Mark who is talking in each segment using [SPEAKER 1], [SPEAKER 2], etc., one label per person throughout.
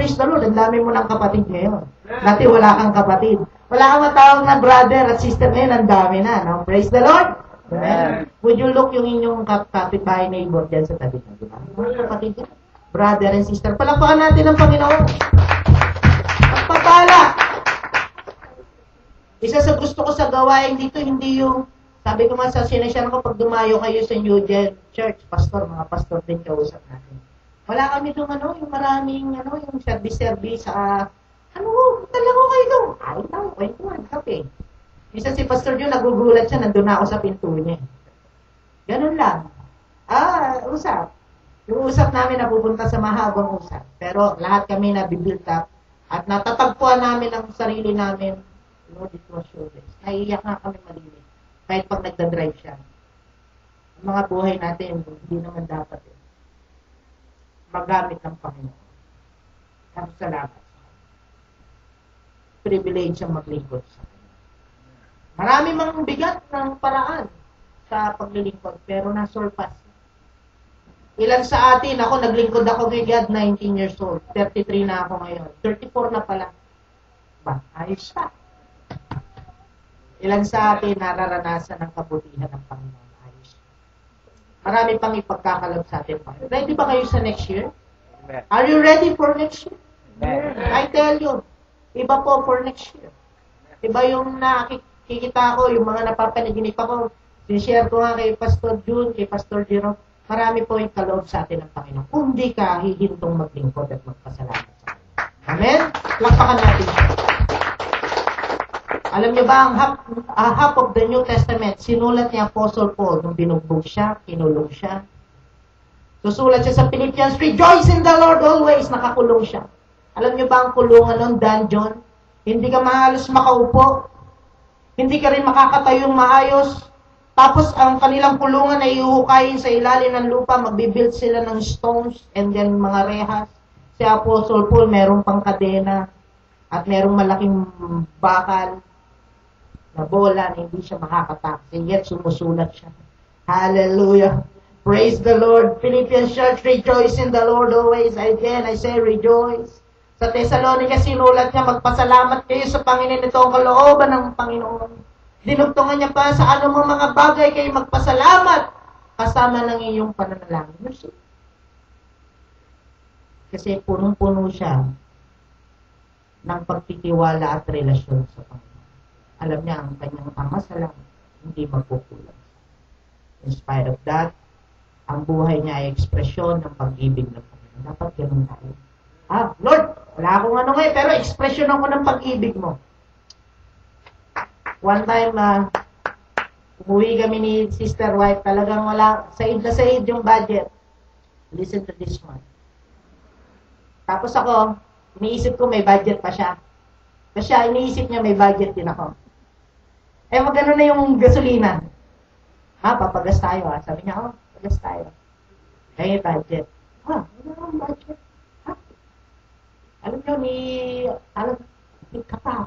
[SPEAKER 1] praise the Lord, ang dami mo ng kapatid ngayon. Dati wala kang kapatid. Wala kang matawag na brother at sister ngayon, ang dami na. No? Praise the Lord. Amen. Would you look yung inyong kapitbahay neighbor dyan sa tabi na, di ba? Mga kapatid yan. Brother and sister. Palakpakan natin ang Panginoon. Magpapala. Isa sa gusto ko sa gawain dito, hindi yung, sabi ko nga sa sinasyan ko, pag dumayo kayo sa New Gen Church, pastor, mga pastor din kausap natin. Wala kami doon, yung maraming, yung service-service, talaga kayo doon. Ay, kwentuhan, kape. Isa si Pastor Jun, nagugulat siya, nandun na ako sa pinto niya. Ganun lang. Usap. Yung usap namin napupunta sa mahabang usap. Pero lahat kami nabibuild up at natatagpuan namin ang sarili namin. Lord, it was your grace. Naiiyak nga kami malinis. Kahit pag nagdadrive siya. Ang mga buhay natin, hindi naman dapat magamit ng Panginoon. Tapos salamat. Privilege ang maglingkod sa Kanya. Marami mang bigat ng paraan sa paglilingkod, pero nasurpass. Ilan sa atin, ako naglingkod ako kay God, 19 years old. 33 na ako ngayon. 34 na pala. Ba, ayos pa. Ilan sa atin nararanasan ng kabutihan ng Panginoon. Ayos. Marami pang ipagkakalab sa atin. Ready ba kayo sa next year? Are you ready for next year? I tell you, iba po for next year. Iba yung nakikita ko, yung mga napapanaginip ako. Sinishare ko nga kay Pastor June, kay Pastor Jerome. Marami po yung kaloob sa atin ng Panginoon. Kung di ka hihintong maglingkod at magpasalamat sa Kanya. Amen? Lakpakan natin siya. Alam niyo ba, ang half of the New Testament, sinulat ni Apostle Paul nung binugbog siya, kinulong siya. Susulat siya sa Philippians, rejoice in the Lord always, nakakulong siya. Alam niyo ba ang kulungan ng dungeon? Hindi ka mahalos makaupo. Hindi ka rin makakatayong maayos. Tapos ang kanilang kulungan ay iuhukayin sa ilalim ng lupa, magbibuild sila ng stones and then mga rehas. Si Apostle Paul merong pang kadena at merong malaking bakal na bola na hindi siya makakataksi, yet sumusulat siya. Hallelujah! Praise the Lord! Philippians Church, rejoice in the Lord always. Again, I say rejoice. Sa Thessalonica, sinulat niya, magpasalamat kayo sa Panginoon. Ito ang kalooban ng Panginoon. Dinugtungan niya pa, sa anumang mga bagay kayo magpasalamat kasama ng iyong pananalangin. Kasi punong-puno siya ng pagtitiwala at relasyon sa Panginoon. Alam niya ang kanyang ama sa langit, hindi magkukulang. In spite of that, ang buhay niya ay ekspresyon ng pag-ibig ng Panginoon. Dapat ganun tayo. Lord, wala akong ngayon, pero ekspresyon ako ng pag-ibig mo. One time, umuwi kami ni Sister White, talagang wala, said yung budget. Listen to this one. Tapos ako, iniisip ko may budget pa siya. Kasi siya, iniisip niya may budget din ako. Magano na yung gasolina. Papagas tayo Sabi niya, papagas tayo. May budget. Wala akong budget. Alam niyo, kapa.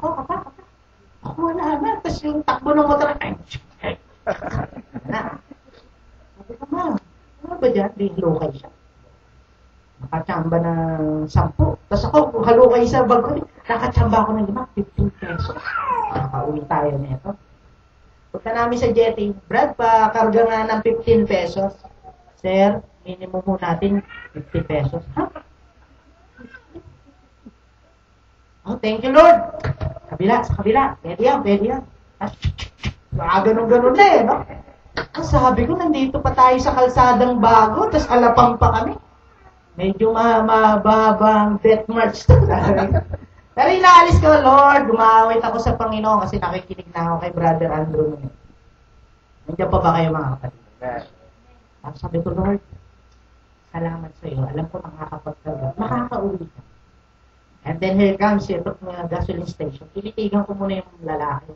[SPEAKER 1] Ako wala na. Tapos yung takbo ng motor, sabi ko, ano ba dyan? Dinlokay siya. Nakachamba ng 10. Tapos ako, halukay sa bag ko, nakachamba ako ng 15 pesos. Nakauwi tayo nito. Punta namin sa jetty, Brad, karga nga ng 15 pesos. Sir, minimum mo natin 50 pesos. Thank you, Lord. Sa kabila. Pwede yan. Ganun-ganun na no? Sabi ko, nandito pa tayo sa kalsadang bago, tapos alapang pa kami. Medyo mababang death march to. Pero inaalis ko, Lord, gumawit ako sa Panginoon kasi nakikinig na ako kay Brother Andrew. Nandiyan pa ba kayo mga kapatid? Tapos sabi ko, Lord, salamat sa iyo. Alam ko nakakapagtagal. Makakauwi ka. And then here comes ito ng gasoline station. Tinitigan ko muna yung lalaki.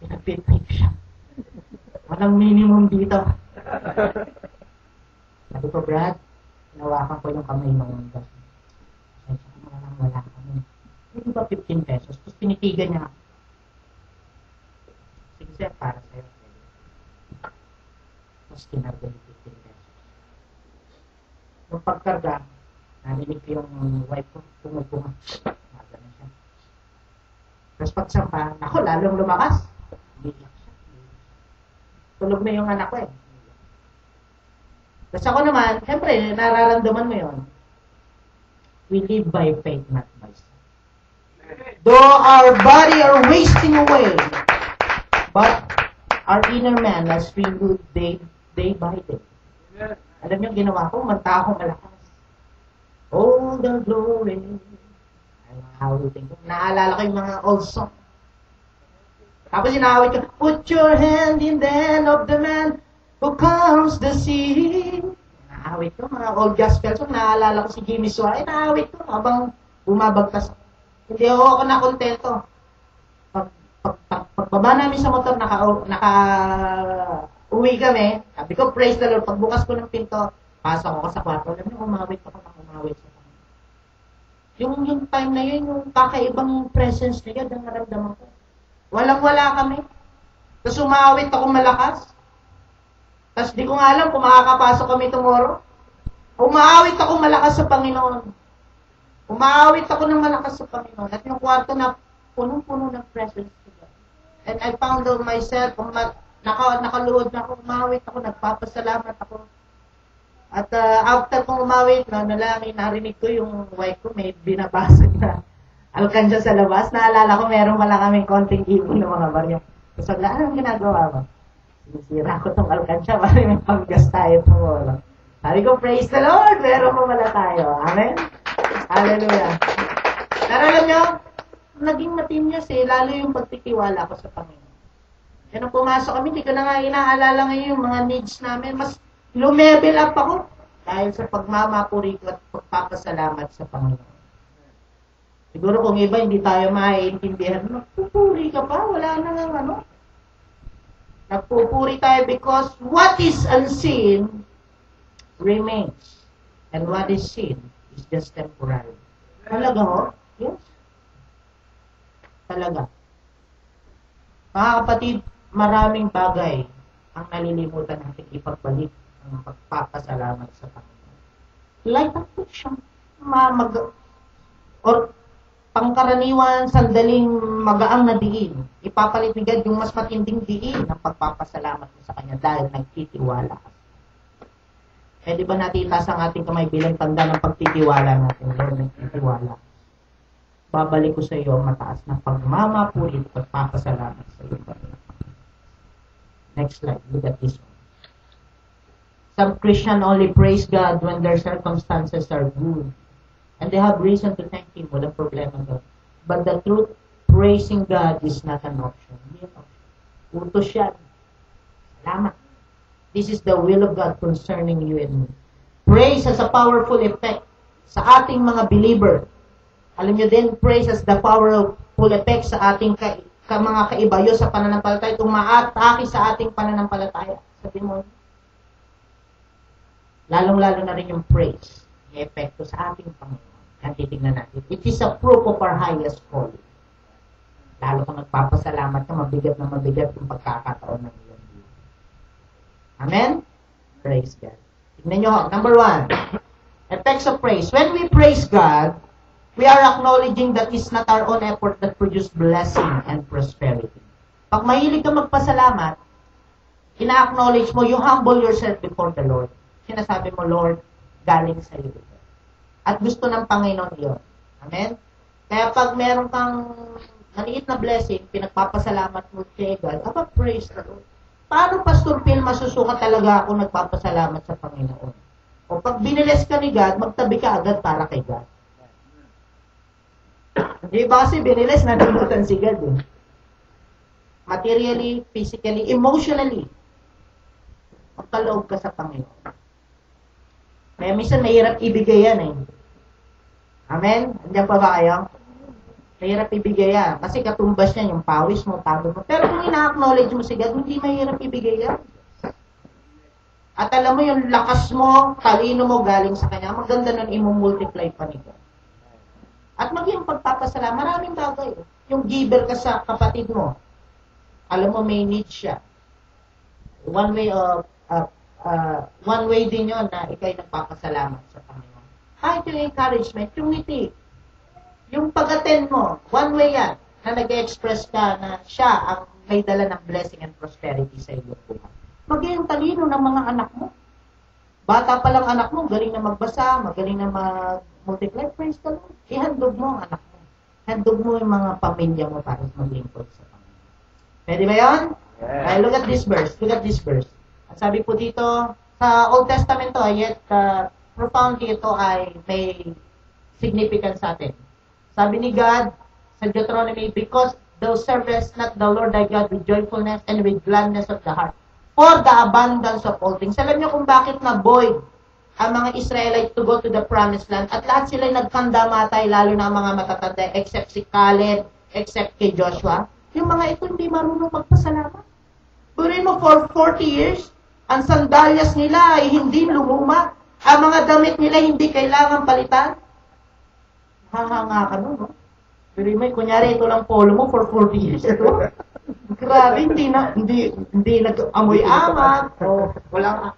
[SPEAKER 1] Pinagpipay siya. Walang minimum dito. Sabi ko, Brad, hinawakan ko yung kamay ng gasoline. Wala kami. Hindi ba 15 pesos? Tapos tinitigan niya. Sige sir, para sa'yo. Tapos kinarga yung 15 pesos. Nung pagkarga, narinig ko yung wife ko, tumutunga. Ganun siya. Tapos pagsampa, ako, lalong lumakas. Biyak siya. Tulog na yung anak ko eh. Tapos ako naman, siyempre, nararamdaman mo yun. We live by faith, not by sight. Though our body are wasting away, but our inner man is renewed day by day. Alam niyo, ginawa ko, manta ako malakas. Oh, the glory. Ay, mahawutin ko. Naalala ko yung mga old song. Tapos sinawit ko, put your hand in the hand of the man who calms the sea. Naawit ko, mga old gospel song. Naalala ko si Jimmy Suarez. Naawit ko habang bumabagtas. Hindi ako nakontento. Pagbaba namin sa motor, uwi kami. Sabi ko, praise the Lord. Pagbukas ko ng pinto, pasok ako sa kwarto. Alam niyo, umawit ako ng umawit sa kanya. Yung time na yun, yung kakaibang presence niya, ang naramdaman ko. Walang-wala kami. Tapos umawit ako malakas. Tapos di ko nga alam kung makakapasok kami tomorrow. Umawit ako malakas sa Panginoon. Umawit ako ng malakas sa Panginoon. At yung kwarto na punong-puno ng presence niya. And I found out myself, nakaluhod na ako, umawit ako, nagpapasalamat ako. At after kong umawit, narinig ko yung wife ko, may binabasag na alkansya sa labas. Naalala ko, meron pala kaming konting ipon ng mga baryo. So, anong ginagawa mo? Sinisira ko tong alkansya, para may panggas tayo tomorrow. Sabi ko, praise the Lord! Meron mo pala tayo. Amen? Hallelujah. Pero alam nyo, naging matinyas lalo yung pagtitiwala ko sa Panginoon. Kaya nung pumasok kami, hindi ko na nga inaalala ngayon yung mga needs namin. Mas lumevel up ako dahil sa pagmamapuri ko at pagpapasalamat sa Panginoon. Siguro kung iba hindi tayo maiintindihan, nagpupuri ka pa, wala na nga ano. Nagpupuri tayo because what is unseen remains. And what is seen is just temporary. Talaga ho? Yes. Talaga. Mga kapatid, maraming bagay ang nalilimutan natin ipagbalik ang pagpapasalamat sa Panginoon. Like affliction, or pangkaraniwan, sandaling magaang na diin, ipapalit ni God yung mas matinding diin ng pagpapasalamat mo sa Kanya dahil nagtitiwala ka. Eh, di ba natin itaas ang ating kamay bilang tanda ng pagtitiwala natin? Lord, nagtitiwala. Babalik ko sa iyo ang mataas na pagmamapuri at pagpapasalamat sa iyo. Next slide. Look at this one. Some Christians only praise God when their circumstances are good. And they have reason to thank Him. Walang problema doon. But the truth, praising God is not an option. Hindi an option. Utos yan. Salamat. This is the will of God concerning you and me. Praise has a powerful effect sa ating mga believer. Alam nyo din, praise has the powerful effect sa ating mga kaibayo sa pananampalataya. Tumaatake sa ating pananampalataya. Sabi mo, lalong-lalo na rin yung praise. May epekto sa ating Panginoon. Yan titignan natin. It is a proof of our highest calling. Lalo kung nagpapasalamat ka, mabigat na mabigat yung pagkakataon ng iyong buhay. Amen? Praise God. Tignan nyo, number 1, effects of praise. When we praise God, we are acknowledging that it's not our own effort that produce blessing and prosperity. Pag mahilig ka magpasalamat, ina-acknowledge mo, you humble yourself before the Lord. Sinasabi mo, Lord, galing sa iyo. At gusto ng Panginoon yun. Amen? Kaya pag meron kang maliit na blessing, pinagpapasalamat mo kay God, praise the Lord. Paano, Pastor Phil, masusuka talaga ako nagpapasalamat sa Panginoon? O pag biniles ka ni God, magtabi ka agad para kay God. Hindi ba kasi biniles, nalimutan si God eh. Materially, physically, emotionally, magkaloob ka sa Panginoon. Kaya minsan mahirap ibigay yan eh. Amen? Andiyan pa ba kayo? Mahirap ibigay yan. Kasi katumbas niyan yung pawis mo, pagod mo. Pero kung ina-acknowledge mo si God, hindi mahirap ibigay yan. At alam mo yung lakas mo, talino mo galing sa Kanya, maganda nun imumultiply pa nito. At maging pagpapasalamat, maraming bagay. Yung giver ka sa kapatid mo, alam mo may need siya. One way din yun na ikaw'y nagpapasalamat sa Panginoon. Kahit yung encouragement, yung ngiti, yung pag-attend mo, one way yan, na nag-express ka na siya ang may dala ng blessing and prosperity sa iyong buhay. Maging talino ng mga anak mo. Bata pa lang anak mo, galing na magbasa, magaling na mag-multiply, praise the Lord. Ihandog mo ang anak mo. Handog mo yung mga pamilya mo para maglingkod sa Panginoon. Pwede ba yun? Yeah. Look at this verse. Look at this verse. At sabi po dito, sa Old Testament to, yet profoundly ito ay may significance sa atin. Sabi ni God sa Deuteronomy, because thou servest not the Lord thy God with joyfulness and with gladness of the heart, for the abundance of all things. Alam niyo kung bakit na-void ang mga Israelites to go to the promised land at lahat sila nagkandamatay, lalo na ang mga matatanda, except si Caleb, except kay Joshua. Yung mga ito hindi marunong magpasalamat. Burin mo for 40 years, ang sandalyas nila ay hindi lumuma. Ang mga damit nila hindi kailangan palitan. Hanga ka nun, no? Burin mo, kunyari ito lang polo mo for 40 years. Ito. Grabe, hindi nag-amoy amat. O, walang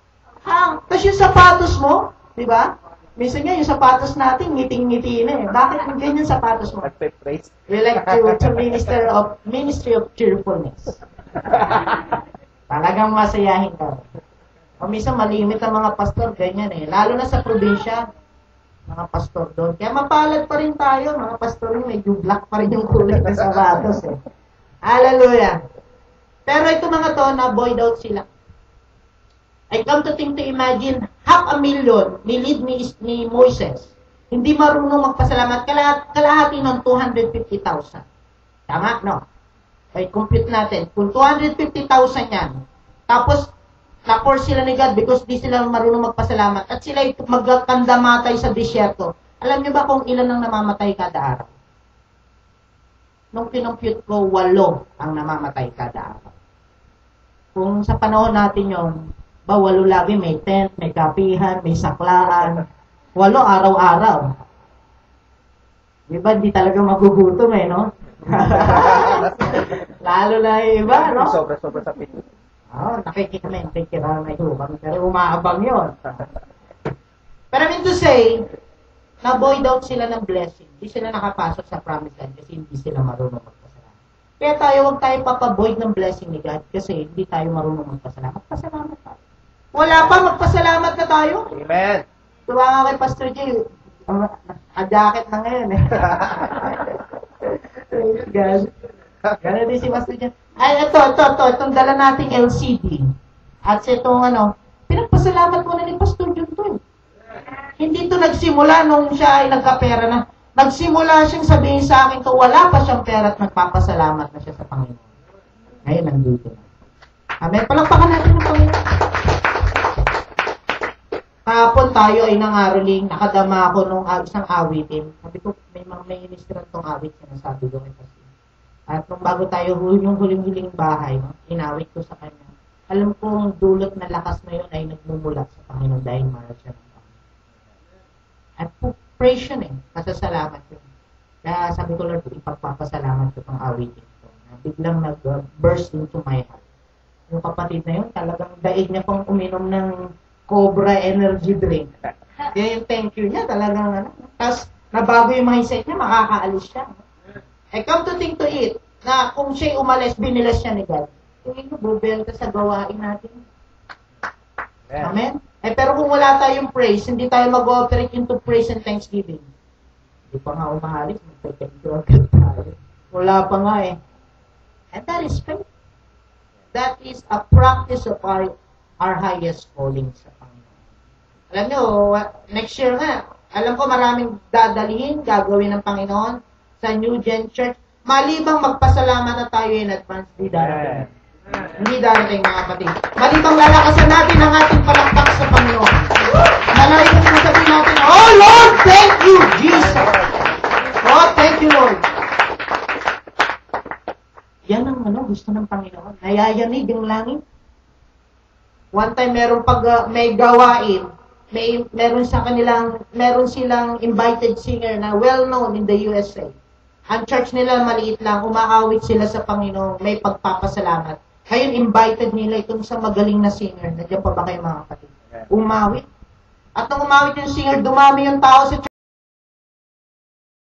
[SPEAKER 1] tapos yung sapatos mo, di ba? Minsan nga, yung sapatos natin, ngiting-ngiti na eh. Bakit yung ganyan sapatos mo? We like to ministry of cheerfulness. Talagang masayahin ka. O minsan malimit ang mga pastor, ganyan eh. Lalo na sa probinsya, mga pastor doon. Kaya mapalad pa rin tayo, mga pastor yung medyo black pa rin yung kulay ng sapatos eh. Hallelujah! Pero ito mga to, na-void out sila. I come to think to imagine, 500,000 nilid ni Moises. Hindi marunong magpasalamat. Kalahati ng 250,000. Tama, no? Okay, compute natin. Kung 250,000 yan, tapos na-force sila ni God because di sila marunong magpasalamat at sila magkandamatay sa disyerto. Alam niyo ba kung ilan ang namamatay kada araw? Nung kinompute ko, 8 ang namamatay kada araw. Kung sa panahon natin yon, 8 lagi, may tent, may kapihan, may saklaan. 8 araw-araw. Di ba, di talaga magugutom eh, no? Lalo na iba, no?
[SPEAKER 2] Sobra-sobra sa pito.
[SPEAKER 1] Nakikikomente, kami, pero umaabang yun. Pero I mean to say, na-void out sila ng blessing. Hindi sila nakapasok sa promised land kasi hindi sila marunong magpasalamat. Kaya tayo, huwag tayo papavoid ng blessing ni God kasi hindi tayo marunong magpasalamat. Pasalamat tayo. Wala pa, magpasalamat na tayo.
[SPEAKER 2] Amen.
[SPEAKER 1] Tuwa nga kay Pastor J, a-jacket na ngayon eh. God. Gano'n din si Pastor J. Ay, itong dala nating LCD. At itong pinagpasalamat mo na ni Pastor John to. Hindi to nagsimula nung siya ay nagkapera na. Nagsimula siyang sabihin sa akin to, wala pa siyang pera at nagpapasalamat na siya sa Panginoon. Ngayon, nandito na. Amen. Palakpakan natin ang Panginoon. Kahapon tayo ay nangaroling, nakadama ako nung isang awitin. Sabi ko, may ministran tong awit, sinasabi ko kasi. At nung bago tayo, yung huling-huling bahay, inawit ko sa kanya. Alam kong dulot na lakas na yun ay nagmumula sa Panginoon dahil mahal siya ng Panginoon. At praise yun eh, pasasalamat yun. Kaya sabi ko, Lord, ipagpapasalamat ko itong awitin ko. Biglang nag-burst into my heart. Yung kapatid na yun, talagang daig niya pang uminom ng Cobra energy drink. Yan yung thank you niya, talagang Tapos, nabago yung mindset niya, makakaalis siya. I come to think to it, na kung siya'y umalis, binilas siya ni God. Tingin mo, bubelta sa gawain natin. Amen? Pero kung wala tayong praise, hindi tayo mag-operate into praise and thanksgiving. Hindi pa nga umahalis, mag-thank you agad tayo. Wala pa nga eh. And that is faith. That is a practice of our highest calling sa Panginoon. Alam nyo, next year nga, alam ko maraming dadalihin, gagawin ng Panginoon sa New Gen Church. Malibang magpasalamat na tayo in advance, hindi darating. Hindi darating mga kapatid. Malibang lalakasan natin ang ating palakpak sa Panginoon. Malibang sasabihin natin, oh Lord, thank you, Jesus. Oh, thank you, Lord. Yan ang gusto ng Panginoon. Nayayanig ang langit. One time may gawain, meron silang invited singer na well-known in the USA. Ang church nila maliit lang, umaawit sila sa Panginoon, may pagpapasalamat. Ngayon, invited nila itong sa magaling na singer. Nandiyan pa ba kayo mga kapatid? Umawit. At nung umawit yung singer, dumami yung tao sa